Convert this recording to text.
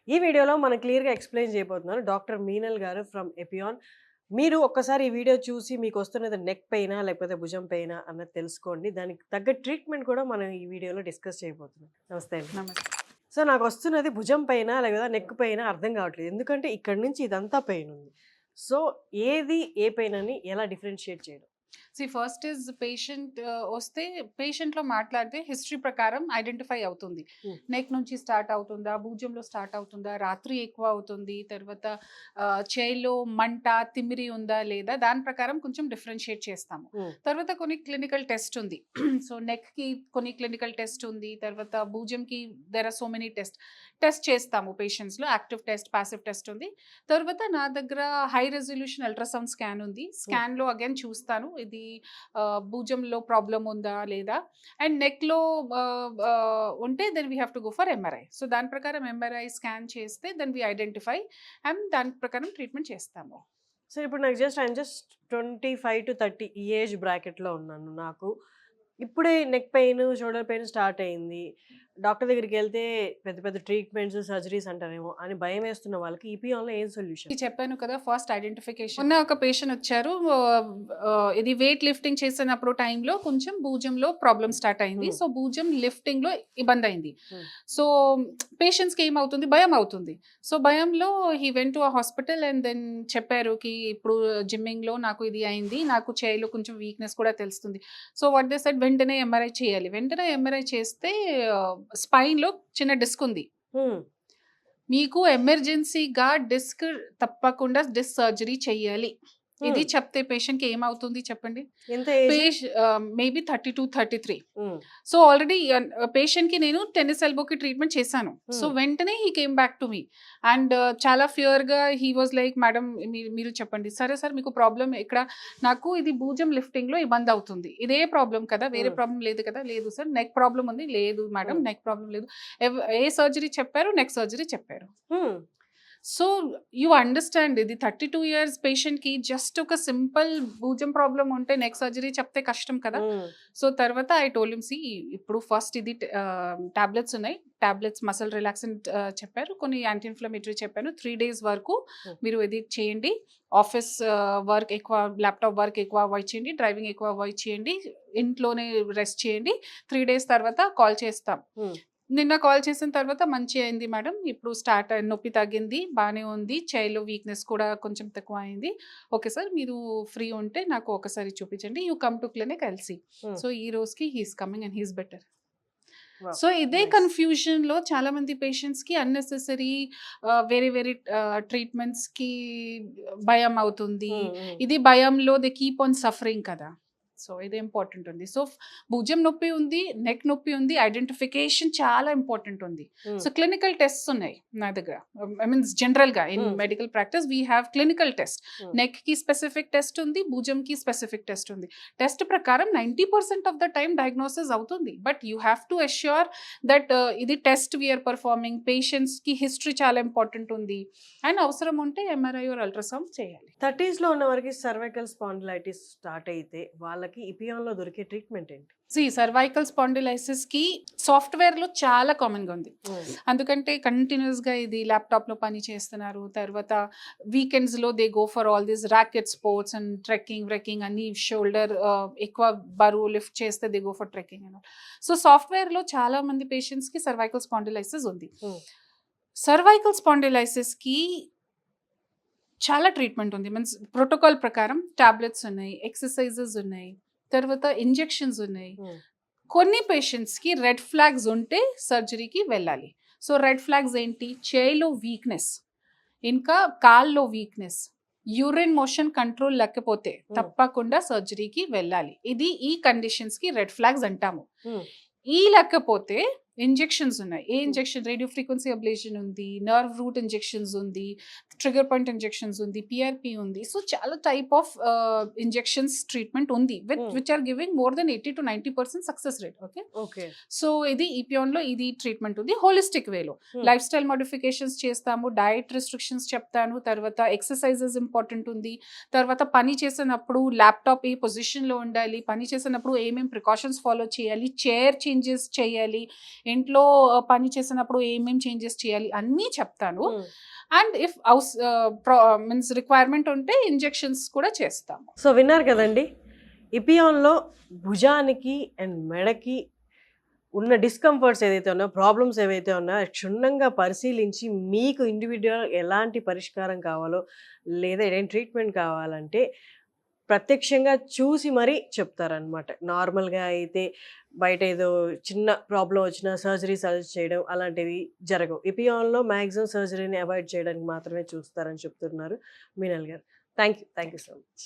ఈ వీడియోలో మనం క్లియర్‌గా ఎక్స్‌ప్లెయిన్ చేయబోతున్నాను. డాక్టర్ మీనల్ గారు ఫ్రమ్ ఎపియాన్. మీరు ఒక్కసారి ఈ వీడియో చూసి మీకొస్తున్నది నెక్ పెయినా? లేకపోతే భుజం పెయినా? అన్నది తెలుసుకోండి. దానికి తగ్గ ట్రీట్మెంట్ కూడా మనం ఈ వీడియోలో డిస్కస్ చేయబోతున్నాం. నమస్తే అండి. నమస్తే. సో, నాకొస్తున్నది భుజం పెయినా? లేదా నెక్ పెయినా? అర్థం కావట్లేదు. ఎందుకంటే ఇక్కడి నుంచి ఇదంతా పెయిన్ ఉంది. సో, ఏది ఏ పెయిన్ అని ఎలా డిఫరెన్షియేట్ చేయడం? ఫస్ట్ ఈజ్ పేషెంట్ వస్తే పేషెంట్‌లో మాట్లాడితే హిస్టరీ ప్రకారం ఐడెంటిఫై అవుతుంది. హ్మ్. నెక్ నుంచి స్టార్ట్ అవుతుందా? భుజంలో స్టార్ట్ అవుతుందా? రాత్రి ఎక్కువ అవుతుంది. తర్వాత చేయిలో మంట, తిమ్మిరి ఉందా? లేదా? దాని ప్రకారం కొంచెం డిఫరెన్షియేట్ చేస్తాము. హ్మ్. తర్వాత కొన్ని క్లినికల్ టెస్ట్ ఉంది. సో, నెక్‌కి కొన్ని క్లినికల్ టెస్ట్ ఉంది. తర్వాత భుజంకి there are so many test చేస్తాము పేషెంట్స్‌లో. యాక్టివ్ టెస్ట్, పాసివ్ టెస్ట్ ఉంది. తర్వాత నా దగ్గర హై రెజల్యూషన్ అల్ట్రాసౌండ్ స్కాన్ ఉంది. హ్మ్. స్కాన్‌లో అగైన్ చూస్తాను. ఇది భుజంలో ప్రాబ్లమ్ ఉందా లేదా అండ్ నెక్‌లో ఉంటే then we have to go for MRI. So, దాని ప్రకారం ఎంఆర్ఐ స్కాన్ చేస్తే దెన్ వి ఐడెంటిఫై అండ్ దాని ప్రకారం ట్రీట్మెంట్ చేస్తాము. సో, ఇప్పుడు నాకు ఐయామ్ జస్ట్ 25-30 ఈ ఏజ్ బ్రాకెట్‌లో ఉన్నాను. నాకు ఇప్పుడే neck pain, shoulder pain start అయింది. డాక్టర్ దగ్గరికెళ్తే పెద్ద పెద్ద ట్రీట్మెంట్స్, సర్జరీస్ అంటారేమో అని భయమేస్తున్న వాళ్ళకి ఈపీఆన్‌లో ఏం సొల్యూషన్? చెప్పాను కదా ఫస్ట్ ఐడెంటిఫికేషన్. మొన్న ఒక పేషెంట్ వచ్చారు. ఇది వెయిట్ లిఫ్టింగ్ చేసినప్పుడు టైంలో కొంచెం భుజంలో ప్రాబ్లమ్ స్టార్ట్ అయింది. హ్మ్. సో, భుజం లిఫ్టింగ్‌లో ఇబ్బంది అయింది. హ్మ్. సో, పేషెంట్స్‌కి ఏమవుతుంది? భయం అవుతుంది. సో, భయంలో he went to a hospital and then చెప్పారు కి ఇప్పుడు జిమ్మింగ్‌లో నాకు ఇది అయింది. నాకు చేయిలో కొంచెం వీక్‌నెస్ కూడా తెలుస్తుంది. సో, వాట్ దే సెడ్ వెంటనే ఎంఆర్ఐ చేయాలి. వెంటనే ఎంఆర్ఐ చేస్తే స్పైన్‌లో చిన్న డిస్క్ ఉంది. హ్మ్. మీకు ఎమర్జెన్సీగా డిస్క్ తప్పకుండా డిస్క్ సర్జరీ చెయ్యాలి. ఇది హ్మ్. చెప్తే పేషెంట్‌కి ఏమవుతుంది చెప్పండి? ఎంత ఏజ్? మేబీ 32, 33. హ్మ్. సో, ఆల్రెడీ పేషెంట్‌కి నేను టెన్నిస్ ఎల్బోకి ట్రీట్మెంట్ చేశాను. సో, హ్మ్. వెంటనే he came back to me and చాలా ఫియర్‌గా హీ వాస్ లైక్ మేడం మీరు చెప్పండి. సరే సార్ మీకు ప్రాబ్లమ్ ఎక్కడ? నాకు ఇది భుజం లిఫ్టింగ్‌లో ఇబ్బంది అవుతుంది. ఇదే ప్రాబ్లమ్ కదా? వేరే హ్మ్. ప్రాబ్లమ్ లేదు కదా? లేదు సార్ నెక్ ప్రాబ్లమ్ ఉంది. లేదు మేడం హ్మ్. నెక్ ప్రాబ్లమ్ లేదు. ఏ సర్జరీ చెప్పారు? నెక్ సర్జరీ చెప్పారు. హ్మ్. సో, యూ అండర్‌స్టాండ్ ఇది 32 ఇయర్స్ పేషెంట్‌కి జస్ట్ ఒక సింపుల్ భుజం ప్రాబ్లమ్ ఉంటే నెక్ సర్జరీ చెప్తే కష్టం కదా! హ్మ్. సో, తర్వాత ఐ టోల్డ్ హిమ్ ఇప్పుడు ఫస్ట్ ఇది టాబ్లెట్స్ ఉన్నాయి. టాబ్లెట్స్ మసిల్ రిలాక్సెంట్ చెప్పారు. కొన్ని యాంటీ ఇన్‌ఫ్లమేటరీ చెప్పాను. 3 డేస్ వరకు హ్మ్. మీరు ఇది చేయండి. ఆఫీస్ వర్క్ ఎక్కువ ల్యాప్‌టాప్ వర్క్ ఎక్కువ అవాయిడ్ చేయండి. డ్రైవింగ్ ఎక్కువ అవాయిడ్ చేయండి. ఇంట్లోనే రెస్ట్ చేయండి. 3 డేస్ తర్వాత కాల్ చేస్తాం. హ్మ్. నిన్న కాల్ చేసిన తర్వాత మంచి అయింది మేడం. ఇప్పుడు స్టార్ట్ నొప్పి తగ్గింది. బానే ఉంది. చేయిలో వీక్‌నెస్ కూడా కొంచెం తక్కువ అయింది. ఓకే సార్ మీరు ఫ్రీ ఉంటే నాకు ఒకసారి చూపించండి. You come to clinic I'll see. Hmm. So, ఈ రోజుకి he is coming and he is better. Wow! So, ఇదే నైస్. కన్‌ఫ్యూజన్‌లో చాలామంది పేషెంట్స్‌కి అన్నెసెసరీ వేరే వేరే ట్రీట్మెంట్స్‌కి భయం అవుతుంది. హ్మ్. హ్మ్. ఇది భయంలో దే కీప్ ఆన్ సఫరింగ్ కదా! సో, ఇది ఇంపార్టెంట్ ఉంది. సో, భుజం నొప్పి ఉంది, నెక్ నొప్పి ఉంది. ఐడెంటిఫికేషన్ చాలా ఇంపార్టెంట్ ఉంది. హ్మ్. సో, క్లినికల్ టెస్ట్స్ ఉన్నాయి నా దగ్గర. ఐ మీన్స్ జనరల్‌గా in hmm. Medical practice we have clinical test. Hmm. నెక్‌కి స్పెసిఫిక్ టెస్ట్ ఉంది. భుజంకి స్పెసిఫిక్ టెస్ట్ ఉంది. టెస్ట్ ప్రకారం 90% ఆఫ్ ద టైమ్ డయాగ్నోసిస్ అవుతుంది. But you have to assure that ఇది టెస్ట్ వీఆర్ పర్ఫార్మింగ్. పేషెంట్స్‌కి హిస్టరీ చాలా ఇంపార్టెంట్ ఉంది. అండ్ అవసరం ఉంటే ఎంఆర్ఐ ఆర్ అల్ట్రాసౌండ్ చేయాలి. 30స్‌లో ఉన్న వారికి సర్వైకల్ స్పాండిలైటిస్ స్టార్ట్ అయితే వాళ్ళకి ఇపియాన్‌లో దొరికే ట్రీట్మెంట్ ఏంటి? సర్వైకల్ స్పాండిలైసిస్‌కి సాఫ్ట్‌వేర్‌లో చాలా కామన్‌గా ఉంది. హ్మ్. అందుకంటే కంటిన్యూయస్‌గా ఇది ల్యాప్‌టాప్‌లో పని చేస్తున్నారు. తర్వాత వీకెండ్స్‌లో they go for all this racket sports and trekking అన్ని షోల్డర్ ఎక్కువ బరువు లిఫ్ట్ చేస్తే they go for trekking and all. So, సాఫ్ట్‌వేర్‌లో చాలా మంది పేషెంట్స్‌కి సర్వైకల్ స్పాండిలైసిస్ ఉంది. హ్మ్. సర్వైకల్ స్పాండిలైసిస్‌కి చాలా ట్రీట్మెంట్ ఉంది. మీన్స్ ప్రోటోకాల్ ప్రకారం టాబ్లెట్స్ ఉన్నాయి, ఎక్సర్‌సైజెస్ ఉన్నాయి, తర్వాత ఇంజెక్షన్స్ ఉన్నాయి. హ్మ్. కొన్ని పేషెంట్స్‌కి రెడ్ ఫ్లాగ్స్ ఉంటే సర్జరీకి వెళ్ళాలి. సో, రెడ్ ఫ్లాగ్స్ ఏంటి? చేయిలో వీక్‌నెస్, ఇంకా కాల్లో వీక్‌నెస్, యూరిన్ మోషన్ కంట్రోల్ లేకపోతే హ్మ్. తప్పకుండా సర్జరీకి వెళ్ళాలి. ఇది ఈ కండిషన్స్‌కి రెడ్ ఫ్లాగ్స్ అంటాము. హ్మ్. ఈ లేకపోతే ఇంజెక్షన్స్ ఉన్నాయి. ఏ hmm. Injection? Radio frequency ablation ఉంది, నర్వ్ రూట్ ఇంజెక్షన్స్ ఉంది, ట్రిగ్గర్ పాయింట్ ఇంజెక్షన్స్ ఉంది, పీఆర్‌పీ ఉంది. సో, చాలా టైప్ ఆఫ్ ఇంజెక్షన్స్ ట్రీట్మెంట్ ఉంది. Hmm. Which are giving more than 80-90% success rate. Okay. Okay. So, ఇది ఈపియాన్‌లో ఇది ట్రీట్మెంట్ ఉంది. హోలిస్టిక్ వేలో హ్మ్. లైఫ్ స్టైల్ మోడిఫికేషన్స్ చేస్తాము. డయట్ రిస్ట్రిక్షన్స్ చెప్తాను. తర్వాత ఎక్సర్‌సైజెస్ ఇంపార్టెంట్ ఉంది. తర్వాత పని చేసినప్పుడు ల్యాప్‌టాప్ ఏ పొజిషన్‌లో ఉండాలి, పని చేసినప్పుడు ఏమేం ప్రికాషన్స్ ఫాలో చేయాలి, చైర్ చేంజెస్ చేయాలి, ఇంట్లో పని చేసినప్పుడు ఏమేం చేంజెస్ చేయాలి అన్నీ చెప్తాను. అండ్ ఇఫ్ మీన్స్ రిక్వైర్మెంట్ ఉంటే ఇంజెక్షన్స్ కూడా చేస్తాము. సో విన్నారు కదండి, ఇపియాన్లో భుజానికి అండ్ మెడకి ఉన్న డిస్కంఫర్ట్స్ ఏదైతే ఉన్నాయో, ప్రాబ్లమ్స్ ఏవైతే ఉన్నాయో క్షుణ్ణంగా పరిశీలించి మీకు ఇండివిజువల్ ఎలాంటి పరిష్కారం కావాలో లేదా ఏదైనా ట్రీట్మెంట్ కావాలంటే ప్రత్యక్షంగా చూసి మరీ చెప్తారనమాట. నార్మల్గా అయితే బయట ఏదో చిన్న ప్రాబ్లం వచ్చినా సర్జరీ సజెస్ట్ చేయడం అలాంటివి జరగవు. ఇపియాన్లో మ్యాక్సిమం సర్జరీని అవాయిడ్ చేయడానికి మాత్రమే చూస్తారని చెప్తున్నారు మీనల్ గారు. Thank you so much.